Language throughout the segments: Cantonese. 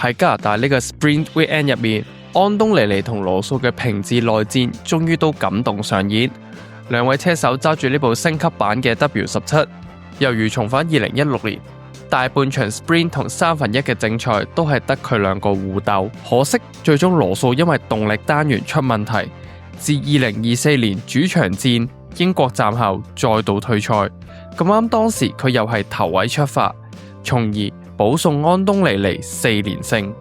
喺加拿大呢個 Sprint Weekend 入面，安東尼尼同羅素嘅平治內戰終於都感動上演。兩位車手揸住呢部升級版嘅 W17，猶如重返2016年。大半場 Sprint 同1/3嘅正賽都係得佢兩個互鬥，可惜最終羅素因為動力單元出問題，自2024年主場戰英國站後再度退賽。咁啱當時佢又係頭位出發，從而保送安東尼尼4連勝。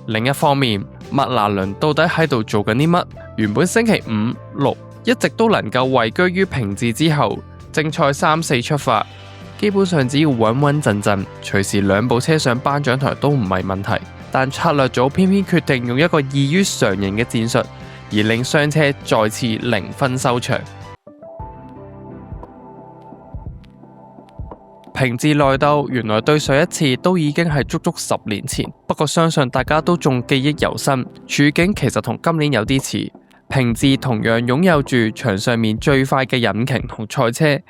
另一方面，麥拿倫到底喺度做緊啲乜？原本星期5、6一直都能夠位居於平治之後，正賽3、4出發，基本上只要穩穩陣陣，隨時兩部車上頒獎台都唔係問題。但策略組偏偏決定用一個異於常人嘅戰術，而令雙車再次0分收場。平治內鬥原來對上一次都已經係足足10年前，不過相信大家都仲記憶猶新。處境其實同今年有啲似，平治同樣擁有住場上面最快嘅引擎同賽車，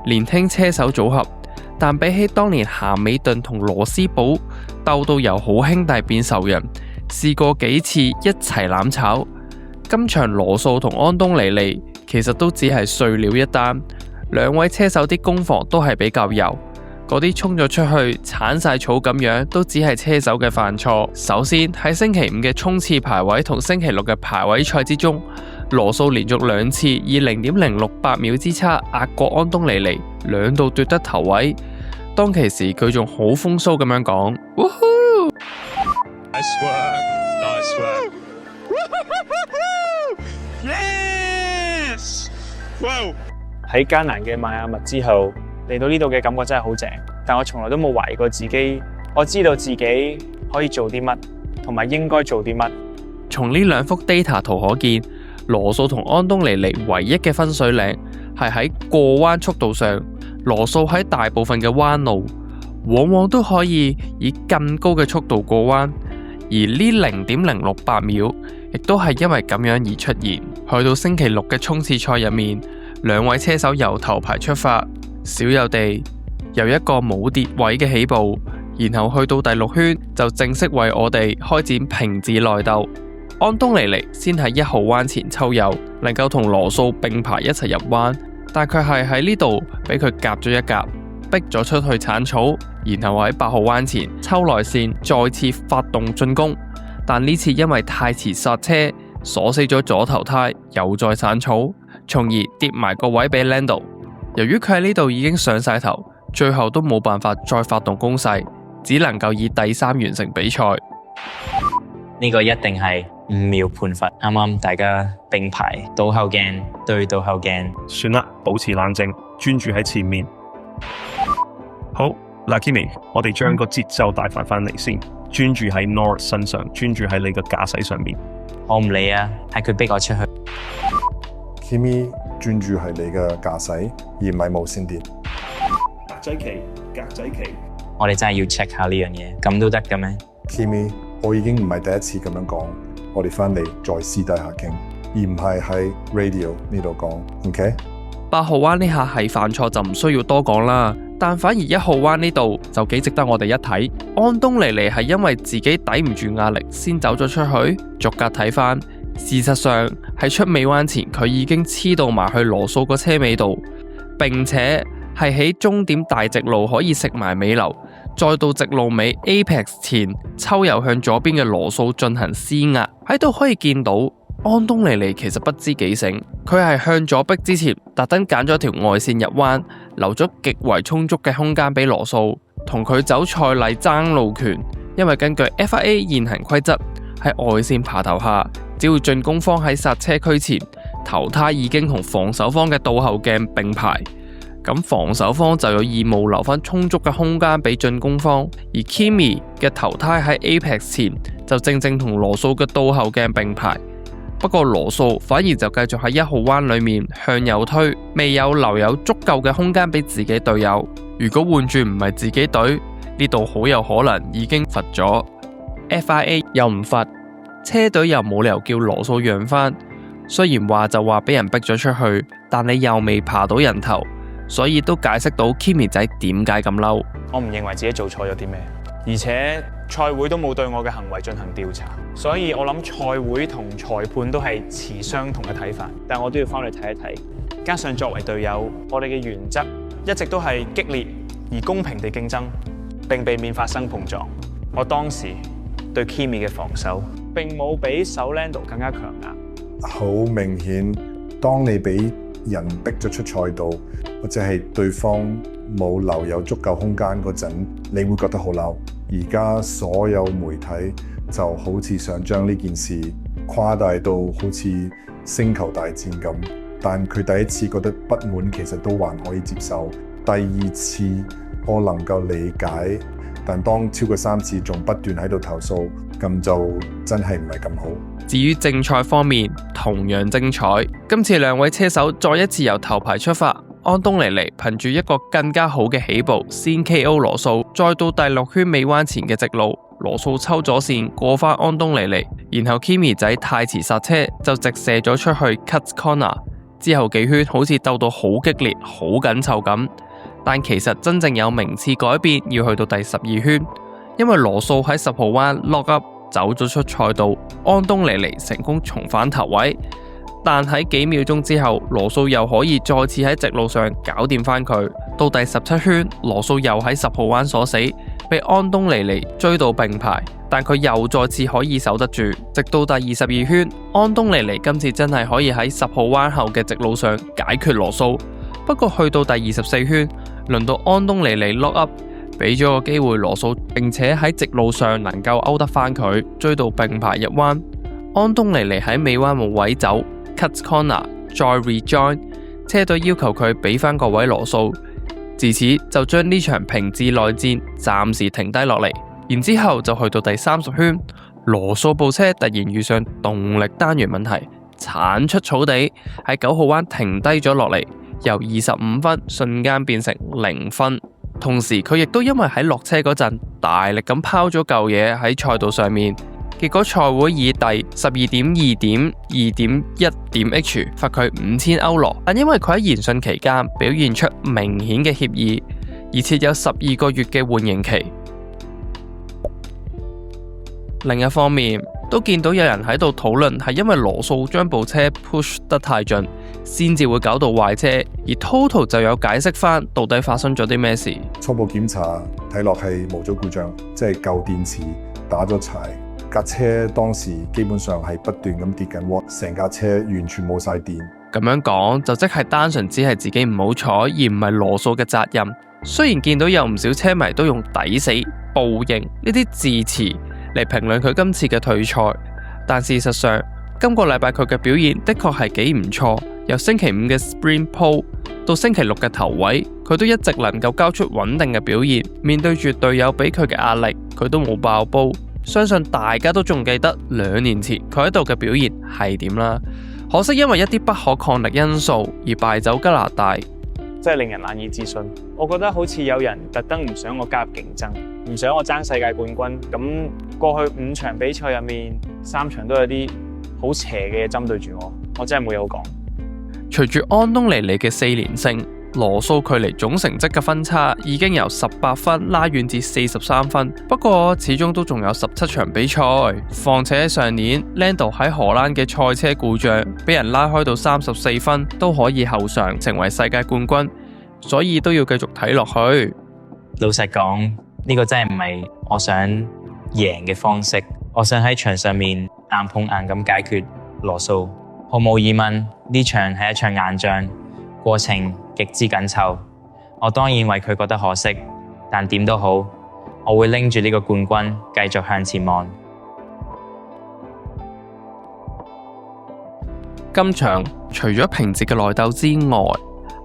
年輕車手組合，但比起當年咸美頓同羅斯堡鬥到由好兄弟變仇人，試過幾次一齊攬炒，今場羅素同安東尼尼其實都只係碎了一單。兩位車手啲攻防都係比較柔，嗰啲衝咗出去鏟晒草咁樣，都只係車手嘅犯錯。首先喺星期5嘅衝刺排位同星期6嘅排位賽之中，羅素連續2次以0.068秒之差壓過安東尼尼，兩度奪得頭位。當其時佢仲好風騷咁樣講：Nice work, nice work. Yes! Wow! 喺艱難嘅邁阿密之後，嚟到呢度嘅感覺真係好正，但我從來都冇懷疑過自己。我知道自己可以做啲乜，同埋應該做啲乜。從呢兩幅 data 圖可見，羅素同安東尼尼唯一嘅分水嶺係喺過彎速度上。羅素喺大部分嘅彎路，往往都可以以更高嘅速度過彎，而呢0.068秒，亦都係因為咁樣而出現。去到星期6嘅衝刺賽入面，兩位車手由頭排出發，少有地由一個冇跌位嘅起步，然後去到第6圈就正式為我哋開展平治內鬥。安東尼尼先喺1號彎前抽油，能夠同羅素並排一齊入彎，但佢係喺呢度俾佢夾咗一夾，逼咗出去鏟草，然後喺8號彎前抽內線再次發動進攻，但呢次因為太遲剎車，鎖死咗左頭胎，又再鏟草，從而跌埋個位俾 Lando。由於佢喺呢度已經上晒頭，最後都冇辦法再發動攻勢，只能夠以第3完成比賽。呢個一定係5秒判罰。啱啱大家並排倒後鏡對倒後鏡，算啦，保持冷靜，專注喺前面。好，嗱 Kimi， 我哋將個節奏帶翻嚟先，專注喺 Norris 身上，專注喺你嘅駕駛上面。我唔理啊，係佢逼我出去。Kimi， 專注係你嘅駕駛，而唔係無線電。格仔旗，格仔旗。我哋真係要 check 下呢樣嘢，咁都得嘅咩 ？Kimi， 我已經唔係第一次咁樣講，我哋翻嚟再私底下傾，而唔係喺 radio 呢度講。OK？ 8號彎呢下係犯錯就唔需要多講啦，但反而1號彎呢度就幾值得我哋一睇。安東尼尼係因為自己抵唔住壓力先走咗出去，逐格睇翻，事實上喺出尾彎前佢已經黐到埋去羅素個車尾度，並且係喺終點大直路可以食埋尾流，再到直路尾 Apex 前抽油向左邊嘅羅素進行施壓。喺度可以見到安東尼尼其實不知幾醒，佢係向左逼之前特登揀咗條外線入彎，留咗極為充足嘅空間俾羅素同佢走賽例爭路權。因為根據 FIA 現行規則，喺外線爬頭下，只要進攻方喺剎車區前頭胎已經同防守方嘅倒後鏡並排，咁防守方就有義務留翻充足嘅空間俾進攻方。而 Kimi 嘅頭胎喺 Apex 前就正正同羅素嘅倒後鏡並排，不過羅素反而就繼續喺1號彎裏面向右推，未有留有足夠嘅空間俾自己隊友。如果換轉唔係自己隊，呢度好有可能已經罰咗。FIA 又唔罰，車隊又冇理由叫羅素讓翻。雖然話就話俾人逼咗出去，但你又未爬到人頭，所以都解釋到 Kimi 仔點解咁嬲。我唔認為自己做錯咗啲咩，而且賽會都冇對我嘅行為進行調查，所以我諗賽會同裁判都係持相同嘅睇法，但我都要翻去睇一睇。加上作為隊友，我哋嘅原則一直都係激烈而公平地競爭，並避免發生碰撞。我當時對 Kimi 嘅防守並冇比手 Lando 更加強硬。好明顯，當你俾人逼咗出賽道，或者係對方冇留有足夠空間嗰陣，你會覺得好嬲。而家所有媒體就好似想將呢件事誇大到好似星球大戰咁，但佢第一次覺得不滿，其實都還可以接受。第二次我能夠理解，但當超過3次仲不斷喺度投訴，咁就真係唔係咁好。至於正賽方面，同樣精彩。今次兩位車手再一次由頭排出發，安東尼尼憑住一個更加好嘅起步，先 KO 羅素，再到第6圈尾彎前嘅直路，羅素抽咗線過返安東尼尼，然後 Kimi 仔太遲剎車就直射咗出去 Cut Corner。之後幾圈好似鬥到好激烈、好緊湊咁，但其實真正有名次改變要去到第12圈，因為羅素喺10號彎 lock up 走咗出賽道，安東尼尼成功重返頭位，但喺幾秒鐘之後，羅素又可以再次喺直路上搞掂返佢。到第17圈，羅素又喺10號彎鎖死，被安東尼尼追到並排，但佢又再次可以守得住，直到第22圈，安東尼尼今次真係可以喺10號彎後嘅直路上解決羅素。不過去到第24圈，輪到安東尼尼 lock up，俾咗個機會羅素，並且喺直路上能夠勾得返佢，追到並排入彎。安東尼尼喺尾彎冇位走 ，cut corner 再 rejoin， 車隊要求佢俾返個位羅素，自此就將呢場平治內戰暫時停低落嚟。然之後就去到第30圈，羅素部車突然遇上動力單元問題，鏟出草地，喺9號彎停低咗落嚟，由25分瞬間變成0分。同時佢亦都因為喺落車嗰陣大力咁拋咗嚿嘢喺賽道上面，結果賽會以第 12.2.2.1.H 罰佢5000歐羅，但因為佢喺研訊期間表現出明顯嘅歉意，而設有12個月嘅緩刑期。另一方面，都見到有人喺度討論係因為羅素將部車 push 得太盡，先至會搞到壞車，而 Toto 就有解釋翻到底發生咗啲咩事。初步檢查睇落係無咗故障，即係舊電池打咗柴，架車當時基本上係不斷咁跌緊窩，成架車完全冇晒電。咁樣講就即係單純只係自己唔好彩，而唔係羅素嘅責任。雖然見到有唔少車迷都用抵死、報應呢啲字詞嚟評論佢今次嘅退賽，但事實上今個禮拜佢嘅表現的確係幾唔錯。由星期5嘅 Sprint Pole 到星期6嘅頭位，佢都一直能夠交出穩定嘅表現。面對住隊友俾佢嘅壓力，佢都冇爆煲。相信大家都仲記得2年前佢喺度嘅表現係點啦。可惜因為一啲不可抗力因素而敗走加拿大，真係令人難以置信。我覺得好似有人特登唔想我加入競爭，唔想我爭世界冠軍。咁過去5場比賽入面，3場都有啲好邪嘅嘢針對住我，我真係冇嘢好講。隨住安東尼尼嘅4連勝，羅素距離總成績嘅分差已經由18分拉遠至43分。不過始終都仲有17場比賽，況且上年 Lando 喺荷蘭嘅賽車故障俾人拉開到34分，都可以後償成為世界冠軍，所以都要繼續睇落去。老實講，呢個真係唔係我想贏嘅方式。我想喺場上面硬碰硬咁解決羅素。毫無疑問，呢場係一場硬仗，過程極之緊湊。我當然為佢覺得可惜，但點都好，我會拎住呢個冠軍繼續向前望。今場除咗平治嘅內鬥之外，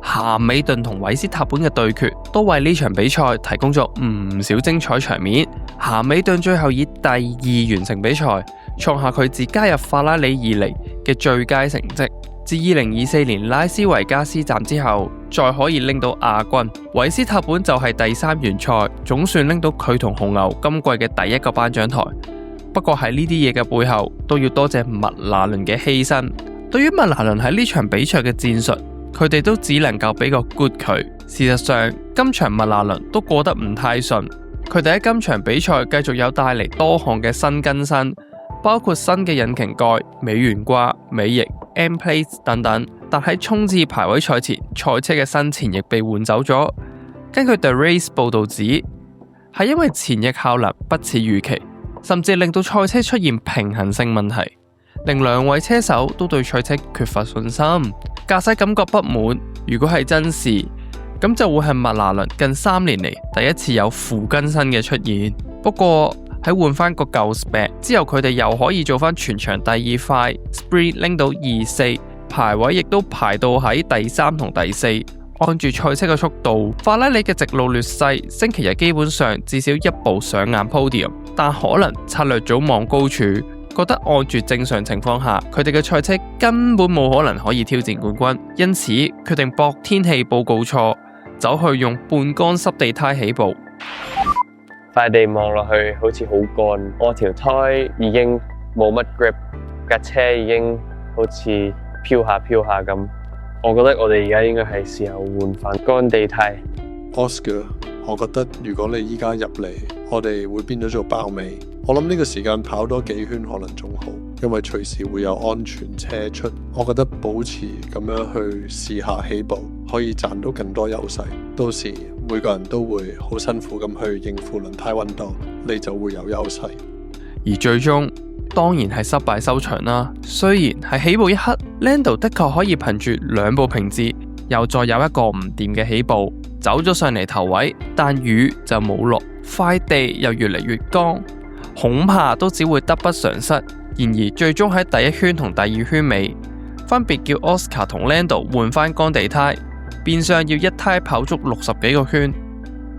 咸美頓同韋斯塔本嘅對決都為呢場比賽提供咗唔少精彩場面。咸美頓最後以第2完成比賽，創下佢自加入法拉利以嚟嘅最佳成績。自2024年拉斯維加斯站之後，再可以拎到亞軍。韋斯塔本就係第3完賽，總算拎到佢同紅牛今季嘅第1個頒獎台。不過喺呢啲嘢嘅背後，都要多謝麥拿倫嘅犧牲。對於麥拿倫喺呢場比賽嘅戰術，佢哋都只能夠俾個 good 佢。事實上，今場麥拿倫都過得唔太順，佢哋喺今場比賽繼續有帶嚟多項嘅新更新，包括新嘅引擎蓋、尾懸掛、尾翼、end plates 等等。但喺衝刺排位賽前，賽車嘅新前翼被換走咗。根據 The Race 報導指，係因為前翼效能不似預期，甚至令到賽車出現平衡性問題，令兩位車手都對賽車缺乏信心，駕駛感覺不滿。如果係真事，咁就會係麥拿倫近3年嚟第一次有負更新嘅出現。不過喺換翻個舊 spec 之後，佢哋又可以做翻全場第2快 ，sprint 拎到2-4，排位亦都排到喺第3同第4。按住賽車嘅速度，法拉利嘅直路劣勢，星期日基本上至少一步上眼 podium， 但可能策略組望高處，覺得按住正常情況下，佢哋嘅賽車根本冇可能可以挑戰冠軍，因此決定駁天氣報告錯，走去用半乾濕地胎起步。塊地望落去好似好乾，我條胎已經冇乜 grip， 架車已經好似飄下咁。我覺得我哋而家應該係時候換返乾地胎。Oscar， 我覺得如果你依家入嚟，我哋會變咗做爆尾。我諗呢個時間跑多幾圈可能仲好，因為隨時會有安全車出。我覺得保持咁樣去試下起步，可以賺到更多優勢。到時每個人都會好辛苦咁去應付輪胎溫度，你就會有優勢。而最終當然係失敗收場啦。雖然係起步一刻 Lando 的確可以憑住2步平治，又再有一個唔掂嘅起步，走咗上嚟頭位，但雨就冇落，塊地又越嚟越乾，恐怕都只會得不償失。然而最終喺第1圈同第2圈尾，分別叫 Oscar 同 Lando 換翻乾地胎，變相要一胎跑足60幾個圈。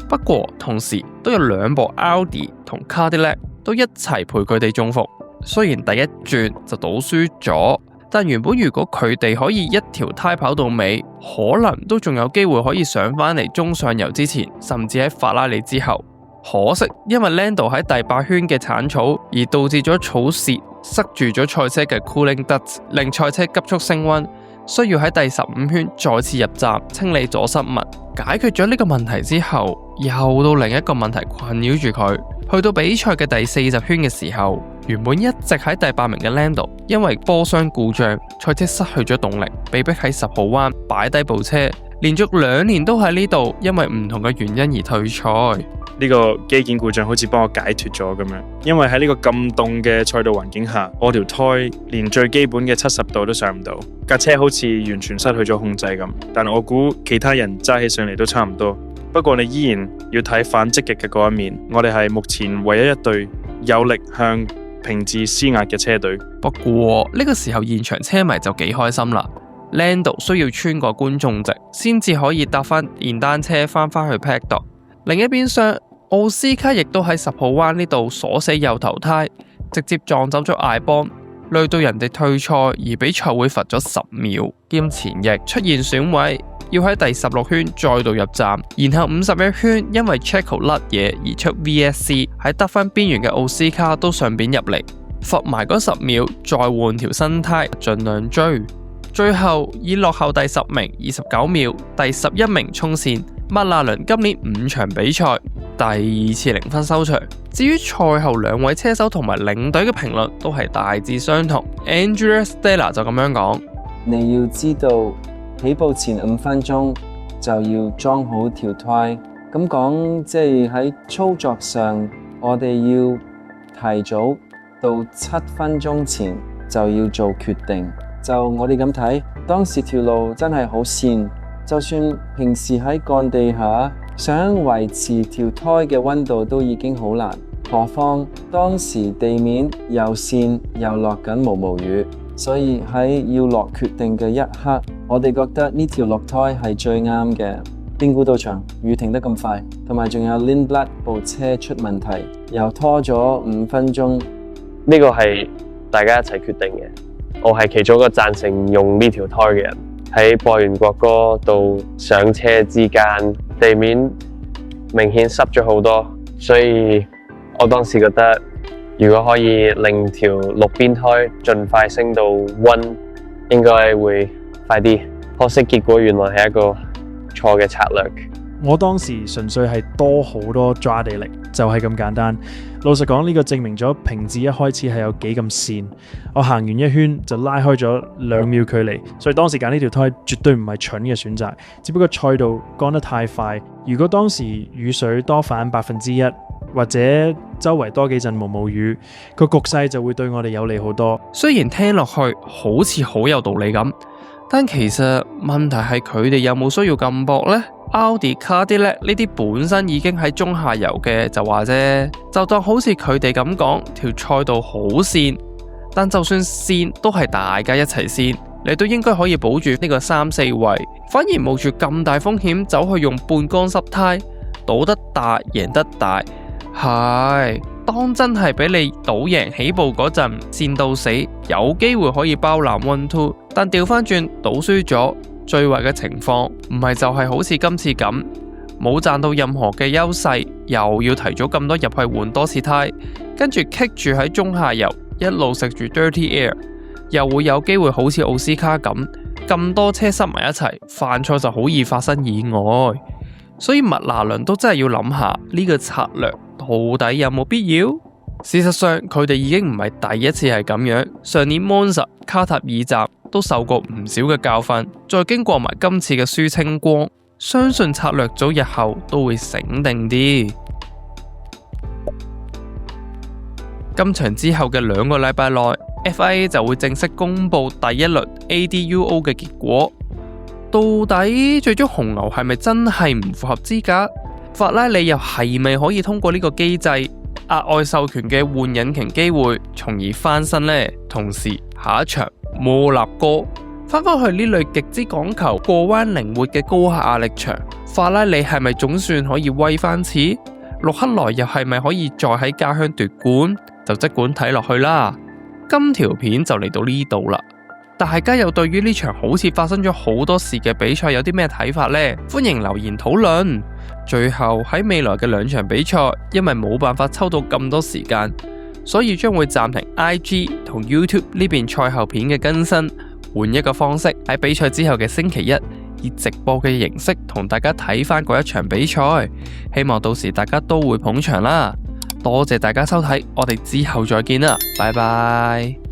不過同時都有2部 Audi 同 Cadillac 都一齊陪佢哋中伏。雖然第一轉就賭輸咗，但原本如果佢哋可以一條胎跑到尾，可能都仲有機會可以上返嚟中上游之前，甚至喺法拉利之後。可惜因為 Lando 喺第8圈嘅鏟草而導致咗草屑塞住咗賽車嘅 cooling duct， 令賽車急速升溫，需要喺第15圈再次入站清理阻塞物。解決咗呢個問題之後，又到另一個問題困擾住佢。去到比賽嘅第40圈嘅時候，原本一直喺第8名嘅 Lando 因為波箱故障，賽車失去咗動力，被迫喺10號彎擺低部車，連續2年都喺呢度因為唔同嘅原因而退賽。呢個機件故障好似幫我解脫咗咁樣，因為喺呢個咁凍嘅賽道環境下，我條胎連最基本嘅70度都上唔到，架車好似完全失去咗控制咁。但我估其他人揸起上嚟都差唔多。不過你依然要睇反積極嘅嗰一面，我哋係目前唯一一隊有力向平治施壓嘅車隊。不過呢個時候現場車迷就幾開心啦。Lando 需要穿過觀眾席先至可以搭翻電單車翻返去 paddock。另一邊廂，奧斯卡亦都喺10號彎呢度鎖死右頭胎，直接撞走咗艾邦，累到人哋退賽，而比賽會罰咗10秒，兼前翼出現損毀，要喺第16圈再度入站，然後51圈因為 Checo 甩嘢而出 VSC， 喺得分邊緣嘅奧斯卡都順便入嚟，罰埋嗰10秒，再換條新胎盡量追，最後以落後第10名29秒，第11名衝線。麥拿倫今年5場比賽第2次0分收場。至於賽後2位車手同埋領隊嘅評論都係大致相同。Andrea Stella 就咁樣講：你要知道起步前5分鐘就要裝好條胎。咁講即係喺操作上，我哋要提早到7分鐘前就要做決定。就我哋咁睇，當時條路真係好跣。就算平時喺乾地下，想維持條胎嘅溫度都已經好難，何況當時地面又跣又落緊毛毛雨，所以喺要落決定嘅一刻，我哋覺得呢條落胎係最啱嘅。邊估到場雨停得咁快，同埋仲有 Lindblad 部車出問題，又拖咗5分鐘。呢個係大家一齊決定嘅，我係其中一個贊成用呢條胎嘅人。喺播完國歌到上車之間，地面明顯濕咗好多，所以我當時覺得如果可以令條路邊胎盡快升到1，應該會快啲。可惜結果原來係一個錯嘅策略。我當時純粹係多好多抓地力，就係咁簡單。老實講，呢個證明咗平治一開始係有幾咁跣。我行完一圈就拉開咗2秒距離，所以當時揀呢條胎絕對唔係蠢嘅選擇，只不過賽道乾得太快。如果當時雨水多反1%，或者周圍多幾陣毛毛雨，個局勢就會對我哋有利好多。雖然聽落去好似好有道理咁，但其實問題係佢哋有冇需要咁搏呢？Audi、Cadillac 呢啲本身已經喺中下游嘅就話啫，就當好似佢哋咁講，條賽道好跣，但就算跣都係大家一齊跣，你都應該可以保住呢個3、4位，反而冒住咁大風險走去用半乾濕胎，賭得大贏得大。係，當真係俾你賭贏起步嗰陣，跣到死，有機會可以包攬 1-2，但調翻轉賭輸咗，最壞嘅情況唔係就係好似今次咁，冇賺到任何嘅優勢，又要提早咁多入去換多次胎，跟住棘住喺中下游，一路食住 dirty air， 又會有機會好似奧斯卡咁多車塞埋一齊，犯錯就好易發生意外。所以麥拿倫都真係要諗下呢個策略到底有冇必要？事實上佢哋已經唔係第一次係咁樣，上年 Monza 卡塔爾站都受過唔少嘅教訓，再經過埋今次嘅輸清光，相信策略組日後都會醒定啲。今場之後嘅2個禮拜內， FIA 就會正式公布第一輪 ADUO 嘅結果。到底最終紅牛係咪真係唔符合資格？法拉利又係咪可以通過呢個機制額外授權嘅換引擎機會，從而翻身呢？同時下一場摩納哥翻返去呢類極之講求過彎靈活嘅高壓力場，法拉利係咪總算可以威翻次？陸克萊又係咪可以再喺家鄉奪冠？就即管睇落去啦。今條片就嚟到呢度啦。大家又對於呢場好似發生咗好多事嘅比賽有啲咩睇法呢？歡迎留言討論。最後喺未來嘅2場比賽，因為冇辦法抽到咁多時間，所以將會暫停 IG 同 YouTube 呢邊賽後片嘅更新，換一個方式喺比賽之後嘅星期一，以直播嘅形式同大家睇翻嗰一場比賽。希望到時大家都會捧場啦。多謝大家收睇，我哋之後再見啦，拜拜。